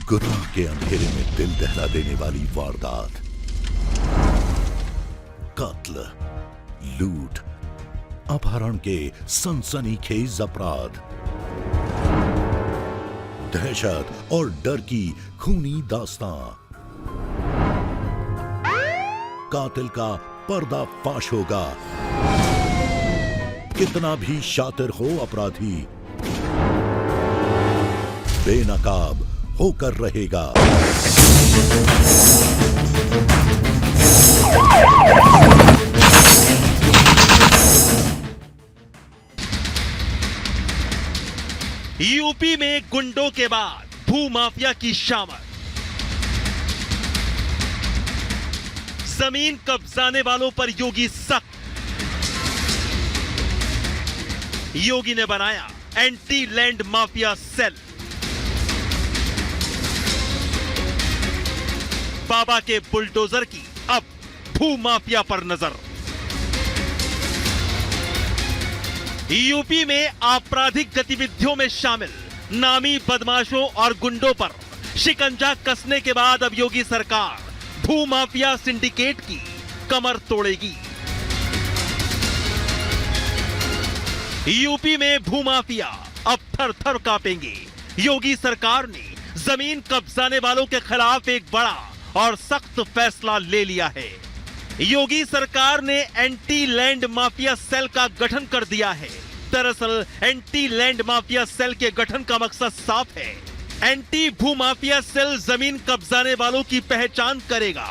गुनाह के अंधेरे में दिल दहला देने वाली वारदात, कत्ल, लूट, अपहरण के सनसनीखेज अपराध, दहशत और डर की खूनी दास्तां, कातिल का पर्दाफाश होगा। कितना भी शातिर हो अपराधी, बेनकाब होकर रहेगा। यूपी में गुंडों के बाद भूमाफिया की शामत। जमीन कब्जाने वालों पर योगी सख्त। योगी ने बनाया एंटी लैंड माफिया सेल। बाबा के बुलडोजर की अब भूमाफिया पर नजर। यूपी में आपराधिक गतिविधियों में शामिल नामी बदमाशों और गुंडों पर शिकंजा कसने के बाद अब योगी सरकार भूमाफिया सिंडिकेट की कमर तोड़ेगी। यूपी में भूमाफिया अब थर-थर कांपेंगे। योगी सरकार ने जमीन कब्जाने वालों के खिलाफ एक बड़ा और सख्त फैसला ले लिया है। योगी सरकार ने एंटी लैंड माफिया सेल का गठन कर दिया है। दरअसल एंटी लैंड माफिया सेल के गठन का मकसद साफ है। एंटी भूमाफिया सेल जमीन कब्जाने वालों की पहचान करेगा।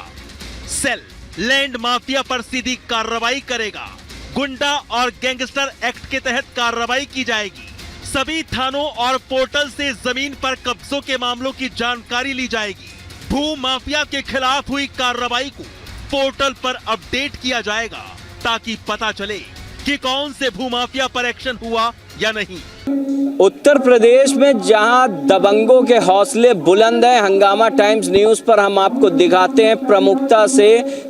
सेल लैंड माफिया पर सीधी कार्रवाई करेगा। गुंडा और गैंगस्टर एक्ट के तहत कार्रवाई की जाएगी। सभी थानों और पोर्टल से जमीन पर कब्जों के मामलों की जानकारी ली जाएगी। भू माफिया के खिलाफ हुई कार्रवाई को पोर्टल पर अपडेट किया जाएगा ताकि पता चले कि कौन से भूमाफिया पर एक्शन हुआ या नहीं। उत्तर प्रदेश में जहां दबंगों के हौसले बुलंद हैं, हंगामा टाइम्स न्यूज़ पर हम आपको दिखाते हैं प्रमुखता से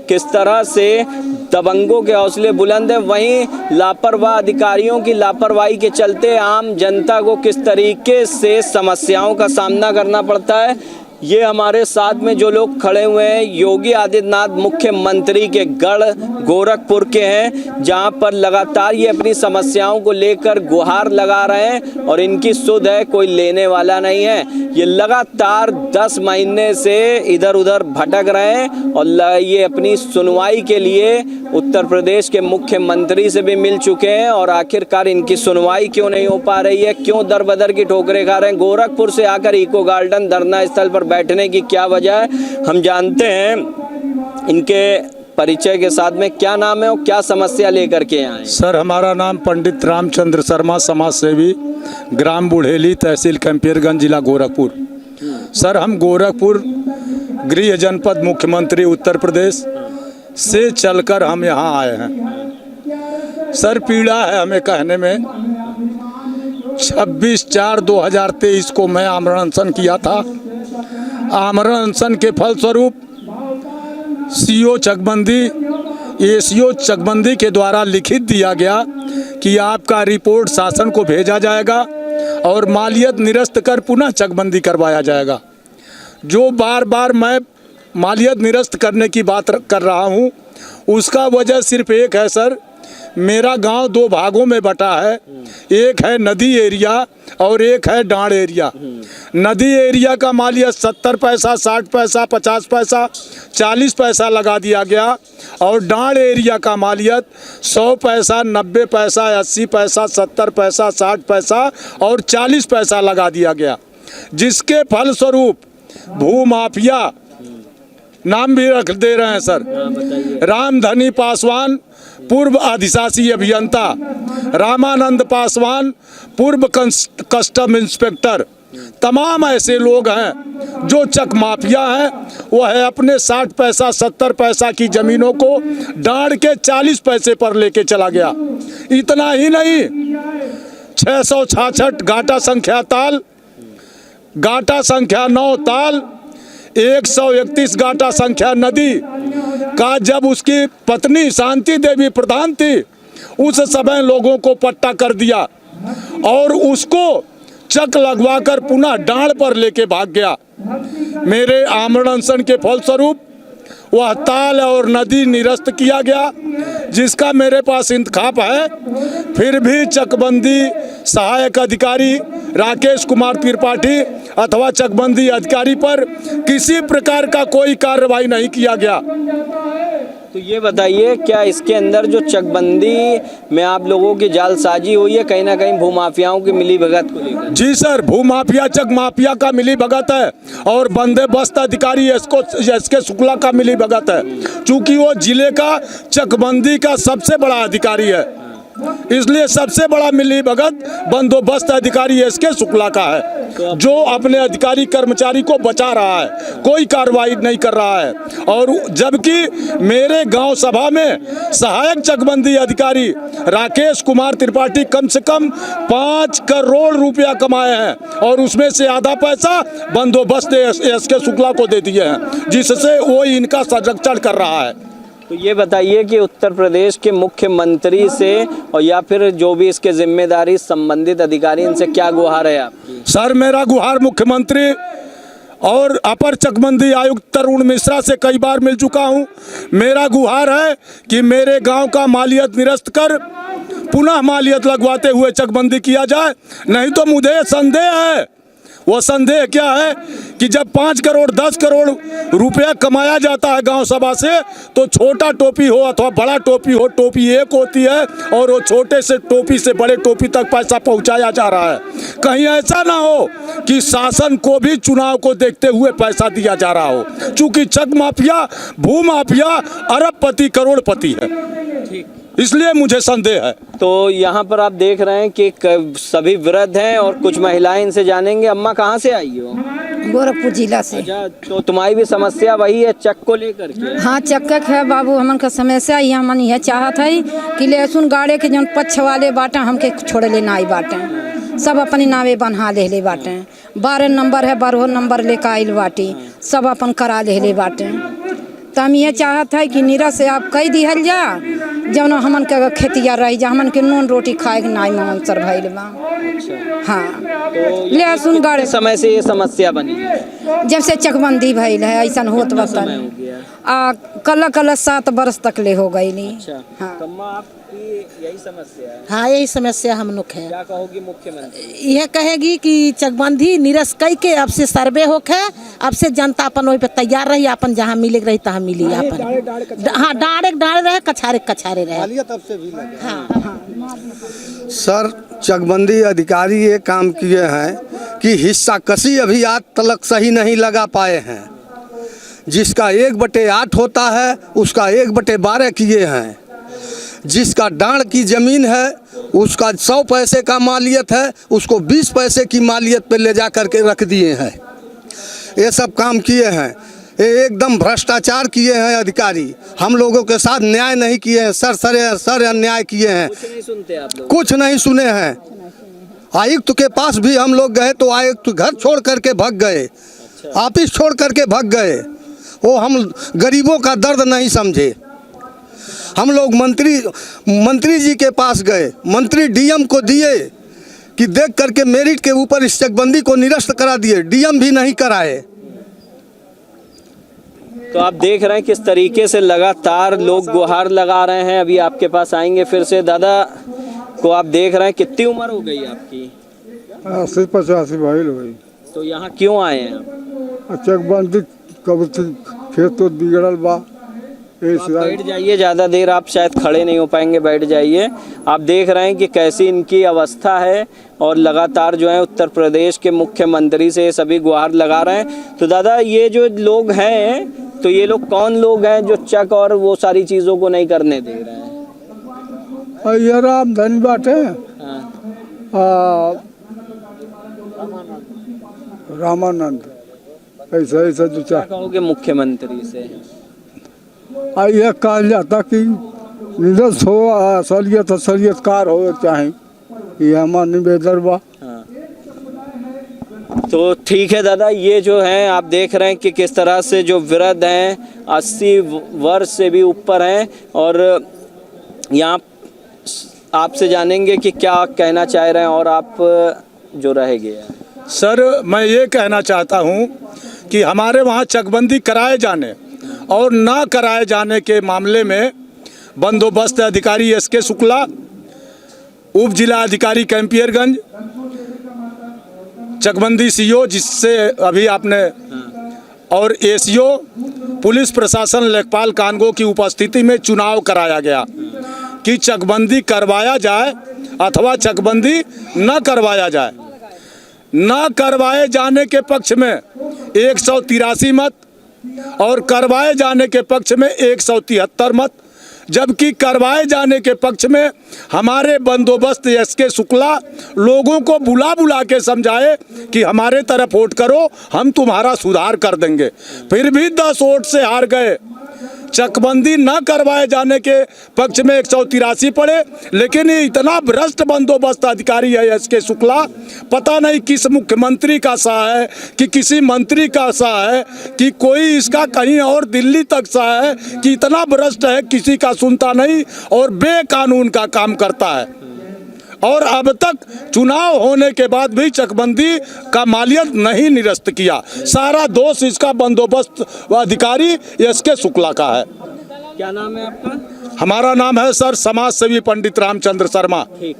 किस तरह से दबंगों के हौसले बुलंद हैं। वहीं लापरवाह अधिकारियों की लापरवाही के चलते आम जनता को किस तरीके से समस्याओं का सामना करना पड़ता है। ये हमारे साथ में जो लोग खड़े हुए हैं योगी आदित्यनाथ मुख्यमंत्री के गढ़ गोरखपुर के हैं, जहां पर लगातार ये अपनी समस्याओं को लेकर गुहार लगा रहे हैं और इनकी सुध है कोई लेने वाला नहीं है। ये लगातार 10 महीने से इधर उधर भटक रहे हैं और ये अपनी सुनवाई के लिए उत्तर प्रदेश के मुख्यमंत्री से भी मिल चुके हैं और आखिरकार इनकी सुनवाई क्यों नहीं हो पा रही है, क्यों दर बदर की ठोकरें खा रहे हैं। गोरखपुर से आकर इको गार्डन धरना स्थल पर बैठने की क्या वजह है, हम जानते हैं इनके परिचय के साथ में। क्या नाम है और क्या समस्या लेकर के आए? सर, हमारा नाम पंडित रामचंद्र शर्मा, समाज सेवी, ग्राम बुढ़ेली, तहसील कंपियरगंज, जिला गोरखपुर। सर, हम गोरखपुर गृह जनपद मुख्यमंत्री उत्तर प्रदेश से चलकर हम यहाँ आए हैं। सर, पीड़ा है हमें कहने में। 26/4/2023 को मैं आमरण अनशन किया था। आमरण अनशन के फलस्वरूप सीओ चकबंदी, एसीओ चकबंदी के द्वारा लिखित दिया गया कि आपका रिपोर्ट शासन को भेजा जाएगा और मालियत निरस्त कर पुनः चकबंदी करवाया जाएगा। जो बार बार मैं मालियत निरस्त करने की बात कर रहा हूँ, उसका वजह सिर्फ एक है सर। मेरा गांव 2 भागों में बटा है। एक है नदी एरिया और एक है डांड एरिया। नदी एरिया का मालियत 70 पैसा, 60 पैसा, 50 पैसा, 40 पैसा लगा दिया गया और डांड एरिया का मालियत 100 पैसा, 90 पैसा, 80 पैसा, 70 पैसा, 60 पैसा और 40 पैसा लगा दिया गया, जिसके फलस्वरूप भूमाफिया, नाम भी रख दे रहे हैं सर, रामधनी पासवान पूर्व अधिशासी अभियंता, रामानंद पासवान पूर्व कस्टम इंस्पेक्टर, तमाम ऐसे लोग हैं जो चक माफिया हैं। वह है अपने 60 पैसा 70 पैसा की जमीनों को डांड के 40 पैसे पर लेके चला गया। इतना ही नहीं, 666 गाटा संख्या ताल, गाटा संख्या 9 ताल, 131 गाटा संख्या नदी का जब उसकी पत्नी शांति देवी प्रधान थी, उस समय लोगों को पट्टा कर दिया और उसको चक लगवाकर पुनः डांड पर लेके भाग गया। मेरे आमरण अनशन के फलस्वरूप वह ताल और नदी निरस्त किया गया, जिसका मेरे पास इंतखाब है। फिर भी चकबंदी सहायक अधिकारी राकेश कुमार त्रिपाठी अथवा चकबंदी अधिकारी पर किसी प्रकार का कोई कार्रवाई नहीं किया गया। तो ये बताइए, क्या इसके अंदर जो चकबंदी में आप लोगों की जालसाजी हुई है कहीं ना कहीं भूमाफियाओं की मिलीभगत को लेकर? जी सर, भूमाफिया चक माफिया का मिलीभगत है और बंदोबस्त अधिकारी एसके शुक्ला का मिलीभगत है। चूंकि वो जिले का चकबंदी का सबसे बड़ा अधिकारी है, इसलिए सबसे बड़ा मिलीभगत बंदोबस्त अधिकारी एसके शुक्ला का है, जो अपने अधिकारी कर्मचारी को बचा रहा है, कोई कार्रवाई नहीं कर रहा है। और जबकि मेरे गांव सभा में सहायक चकबंदी अधिकारी राकेश कुमार त्रिपाठी कम से कम 5 करोड़ रुपया कमाए हैं और उसमें से आधा पैसा बंदोबस्त एसके शुक्ला को दे दिए हैं, जिससे वो इनका संरक्षण कर रहा है। तो ये बताइए कि उत्तर प्रदेश के मुख्यमंत्री से और या फिर जो भी इसके जिम्मेदारी संबंधित अधिकारी, इनसे क्या गुहार है आपकी? सर, मेरा गुहार मुख्यमंत्री और अपर चकबंदी आयुक्त तरुण मिश्रा से कई बार मिल चुका हूं। मेरा गुहार है कि मेरे गांव का मालियत निरस्त कर पुनः मालियत लगवाते हुए चकबंदी किया जाए। नहीं तो मुझे संदेह है, वो संदेह क्या है कि जब 5 करोड़ 10 करोड़ रुपया कमाया जाता है गांव सभा से, तो छोटा टोपी हो अथवा बड़ा टोपी हो, टोपी एक होती है और वो छोटे से टोपी से बड़े टोपी तक पैसा पहुंचाया जा रहा है। कहीं ऐसा ना हो कि शासन को भी चुनाव को देखते हुए पैसा दिया जा रहा हो, चूंकि चक माफिया भू माफिया अरबपति करोड़पति है, इसलिए मुझे संदेह है। तो यहाँ पर आप देख रहे हैं कि सभी वृद्ध हैं और कुछ महिलाएं, इनसे जानेंगे। अम्मा कहाँ से आई हो? गोरखपुर जिला से। अच्छा, तो तुम्हारी भी समस्या वही है चक को लेकर के? हाँ, चक्का है बाबू, हमन का समस्या ही हमन यह चाहत है कि लहसुन गाड़े के जौन पक्ष वाले बाटे हमके छोड़ लेना आई बाटे, सब अपनी नावे बन्हा ले बाटे। 12 नंबर है, 12 नंबर लेकर आइल बाटी, सब अपन करा ले बाटे। तो हम ये चाहत है कि नीरज से आप कह दिहल जा, जौन हमन के खेतिया रही जा, हमन के नून रोटी खाए के नाई मन सर भइल बा। हाँ, तो लहसुन गाड़े समय से ये समस्या बनी है? जब से चकबंदी भइल है ऐसा होत बता कल 7 बरस तक ले हो गई। अच्छा, हाँ। तो अम्मा आपकी यही समस्या है? हाँ, यही समस्या हम लोग है। क्या कहोगी मुख्यमंत्री? यह कहेगी कि चकबंदी निरस्त कई के अब से सर्वे होके, अब से जनता अपन वही पे तैयार रही, अपन जहाँ मिले रही तहाँ मिली अपन। हाँ, डाड़े रहे, कछारे रहे। हाँ। सर, चकबंदी अधिकारी ये काम किए हैं कि हिस्सा कसी अभी आज तक सही नहीं लगा पाए हैं। जिसका 1/8 होता है उसका 1/12 किए हैं। जिसका डांड की ज़मीन है उसका 100 पैसे का मालियत है, उसको 20 पैसे की मालियत पे ले जा कर के रख दिए हैं। ये सब काम किए हैं, ये एकदम भ्रष्टाचार किए हैं अधिकारी। हम लोगों के साथ न्याय नहीं किए हैं, सर अन्याय किए हैं। कुछ नहीं सुनते आप लोग? कुछ नहीं सुने हैं। आयुक्त के पास भी हम लोग गए तो आयुक्त घर छोड़ करके भाग गए, ऑफिस छोड़ करके भाग गए। वो हम गरीबों का दर्द नहीं समझे। हम लोग मंत्री जी के पास गए, मंत्री डीएम को दिए कि देख करके मेरिट के ऊपर इस चकबंदी को निरस्त करा दिए, डीएम भी नहीं कराए। तो आप देख रहे हैं किस तरीके से लगातार लोग गुहार लगा रहे हैं। अभी आपके पास आएंगे फिर से। दादा को आप देख रहे हैं, कितनी उम्र हो गई आपकी? 80-85 भाई हो गई। तो यहाँ क्यों आए हैं आप? चकबंदी कब खेत तो बिगड़ल बा। आप बैठ जाइए, ज़्यादा देर आप शायद खड़े नहीं हो पाएंगे, बैठ जाइए। आप देख रहे हैं कि कैसी इनकी अवस्था है और लगातार जो है उत्तर प्रदेश के मुख्यमंत्री से सभी गुहार लगा रहे हैं। तो दादा, ये जो लोग हैं, तो ये लोग कौन लोग हैं जो चक और वो सारी चीज़ों को नहीं करने दे रहे हैं? ये रामधनी बाटे, रामानंद, ऐसा जो क्या कहोगे मुख्यमंत्री से? यह कहा जाता कि निरस्त हो, असलियतकार हो चाहे, ये हमारा निवेदन बा। तो ठीक है दादा, ये जो है आप देख रहे हैं कि किस तरह से जो वृद्ध हैं 80 वर्ष से भी ऊपर हैं, और यहाँ आपसे जानेंगे कि क्या कहना चाह रहे हैं और आप जो रह गया है? सर मैं ये कहना चाहता हूँ कि हमारे वहाँ चकबंदी कराए जाने और ना कराए जाने के मामले में बंदोबस्त अधिकारी SK शुक्ला, उप जिला अधिकारी कैंपियरगंज, चकबंदी CO जिससे अभी आपने, और ACO पुलिस प्रशासन लेखपाल कानगो की उपस्थिति में चुनाव कराया गया कि चकबंदी करवाया जाए अथवा चकबंदी न करवाया जाए। न करवाए जाने के पक्ष में 183 मत और करवाए जाने के पक्ष में 173 मत, जबकि करवाए जाने के पक्ष में हमारे बंदोबस्त SK शुक्ला लोगों को बुला बुला के समझाए कि हमारे तरफ वोट करो, हम तुम्हारा सुधार कर देंगे। फिर भी 10 वोट से हार गए। चकबंदी न करवाए जाने के पक्ष में 183 पड़े, लेकिन ये इतना भ्रष्ट बंदोबस्त अधिकारी है SK शुक्ला, पता नहीं किस मुख्यमंत्री का सा है कि किसी मंत्री का सा है कि कोई इसका कहीं और दिल्ली तक सा है कि इतना भ्रष्ट है, किसी का सुनता नहीं और बेकानून का काम करता है। और अब तक चुनाव होने के बाद भी चकबंदी का मालियत नहीं निरस्त किया। सारा दोष इसका बंदोबस्त अधिकारी SK शुक्ला का है। क्या नाम है आपका? हमारा नाम है सर समाज सेवी पंडित रामचंद्र शर्मा। ठीक,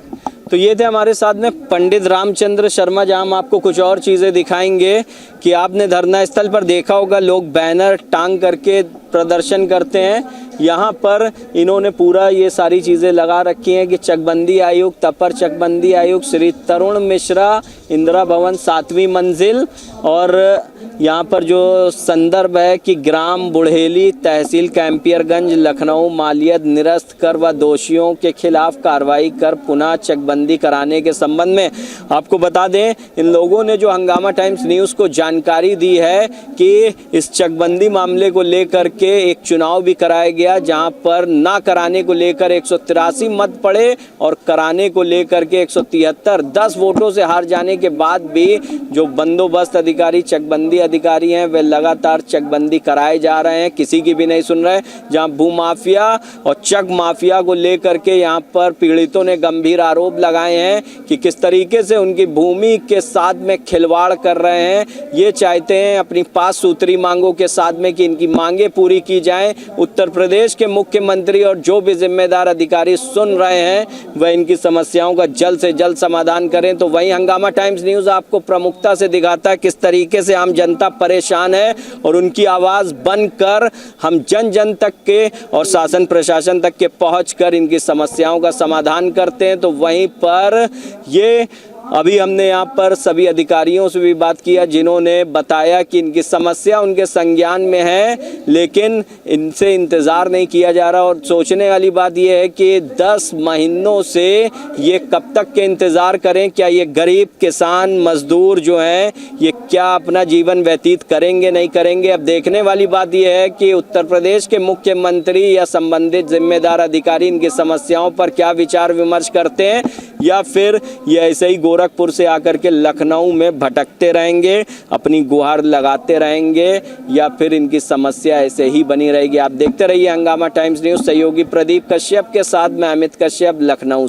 तो ये थे हमारे साथ में पंडित रामचंद्र शर्मा। जहां हम आपको कुछ और चीज़ें दिखाएंगे कि आपने धरना स्थल पर देखा होगा लोग बैनर टांग करके प्रदर्शन करते हैं। यहाँ पर इन्होंने पूरा ये सारी चीज़ें लगा रखी हैं कि चकबंदी आयुक्त, अपर चकबंदी आयुक्त श्री तरुण मिश्रा, इंदिरा भवन 7वीं मंजिल, और यहाँ पर जो संदर्भ है कि ग्राम बुढ़ेली, तहसील कैंपियरगंज, लखनऊ मालियत निरस्त कर व दोषियों के खिलाफ कार्रवाई कर पुनः चकबंदी कराने के संबंध में आपको बता दें, इन लोगों ने जो हंगामा टाइम्स न्यूज़ को जानकारी दी है कि इस चकबंदी मामले को लेकर के एक चुनाव भी कराया गया, जहां पर ना कराने को लेकर 183 मत पड़े और कराने को लेकर के 173, 10 वोटों से हार जाने के बाद भी जो बंदोबस्त अधिकारी, चकबंदी अधिकारी हैं, वे लगातार चकबंदी कराए जा रहे हैं, किसी की भी नहीं सुन रहे। जहां भूमाफिया और चक माफिया को लेकर के यहाँ पर पीड़ितों ने गंभीर आरोप लगाए हैं कि किस तरीके से उनकी भूमि के साथ में खिलवाड़ कर रहे हैं। ये चाहते हैं अपनी 5 सूत्री मांगों के साथ में कि इनकी मांगे पूरी की जाएं। उत्तर प्रदेश के मुख्यमंत्री और जो भी जिम्मेदार अधिकारी सुन रहे हैं वह इनकी समस्याओं का जल्द से जल्द समाधान करें। तो वहीं हंगामा टाइम्स न्यूज़ आपको प्रमुखता से दिखाता है किस तरीके से आम जनता परेशान है और उनकी आवाज़ बनकर हम जन जन तक के और शासन प्रशासन तक के पहुँच कर इनकी समस्याओं का समाधान करते हैं। तो वहीं पर ये अभी हमने यहाँ पर सभी अधिकारियों से भी बात किया जिन्होंने बताया कि इनकी समस्या उनके संज्ञान में है, लेकिन इनसे इंतज़ार नहीं किया जा रहा। और सोचने वाली बात यह है कि 10 महीनों से ये कब तक के इंतज़ार करें। क्या ये गरीब किसान मजदूर जो हैं ये क्या अपना जीवन व्यतीत करेंगे, नहीं करेंगे। अब देखने वाली बात यह है कि उत्तर प्रदेश के मुख्यमंत्री या संबंधित जिम्मेदार अधिकारी इनकी समस्याओं पर क्या विचार विमर्श करते हैं, या फिर ये ऐसे ही गोरखपुर से आकर के लखनऊ में भटकते रहेंगे, अपनी गुहार लगाते रहेंगे, या फिर इनकी समस्या ऐसे ही बनी रहेगी। आप देखते रहिए हंगामा टाइम्स न्यूज़। सहयोगी प्रदीप कश्यप के साथ मैं अमित कश्यप, लखनऊ।